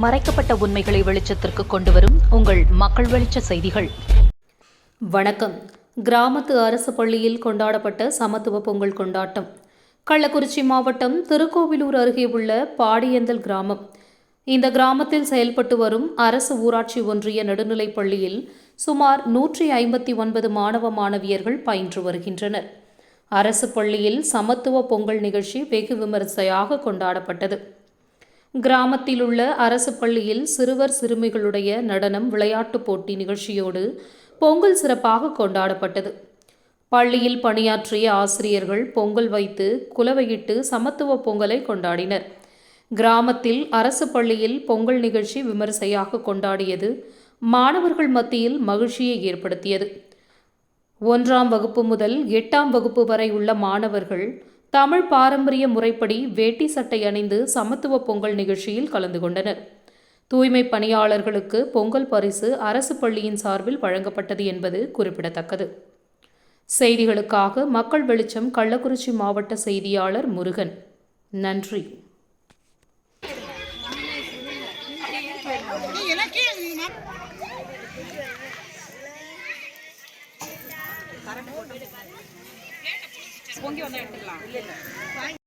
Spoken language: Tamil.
மறைக்கப்பட்ட உண்மைகளை வெளிச்சத்திற்கு கொண்டுவரும் உங்கள் மக்கள் வெளிச்ச செய்திகள். வணக்கம். கிராமத்து அரசு பள்ளியில் கொண்டாடப்பட்ட சமத்துவ பொங்கல் கொண்டாட்டம். கள்ளக்குறிச்சி மாவட்டம் திருக்கோவிலூர் அருகே உள்ள பாடியந்தல் கிராமம். இந்த கிராமத்தில் செயல்பட்டு வரும் அரசு ஊராட்சி ஒன்றிய நடுநிலைப் பள்ளியில் சுமார் 159 மாணவ மாணவியர்கள் பயின்று வருகின்றனர். அரசு பள்ளியில் சமத்துவ பொங்கல் நிகழ்ச்சி வெகு விமரிசையாக கொண்டாடப்பட்டது. கிராமத்தில் உள்ள அரசு பள்ளியில் சிறுவர் சிறுமிகளுடைய நடனம் விளையாட்டுப் போட்டி நிகழ்ச்சியோடு பொங்கல் சிறப்பாக கொண்டாடப்பட்டது. பள்ளியில் பணியாற்றிய ஆசிரியர்கள் பொங்கல் வைத்து குலவையிட்டு சமத்துவ பொங்கலை கொண்டாடினர். கிராமத்தில் அரசு பள்ளியில் பொங்கல் நிகழ்ச்சி விமரிசையாக கொண்டாடியது மாணவர்கள் மத்தியில் மகிழ்ச்சியை ஏற்படுத்தியது. 1ஆம் வகுப்பு முதல் 8ஆம் வகுப்பு வரை உள்ள மாணவர்கள் தமிழ் பாரம்பரிய முறைப்படி வேட்டி சட்டை அணிந்து சமத்துவ பொங்கல் நிகழ்ச்சியில் கலந்து கொண்டனர். தூய்மை பணியாளர்களுக்கு பொங்கல் பரிசு அரசு பள்ளியின் சார்பில் வழங்கப்பட்டது என்பது குறிப்பிடத்தக்கது. செய்திகளுக்காக மக்கள் வெளிச்சம் கள்ளக்குறிச்சி மாவட்ட செய்தியாளர் முருகன். நன்றி. பொங்கி வந்தா எடுத்துக்கலாம்.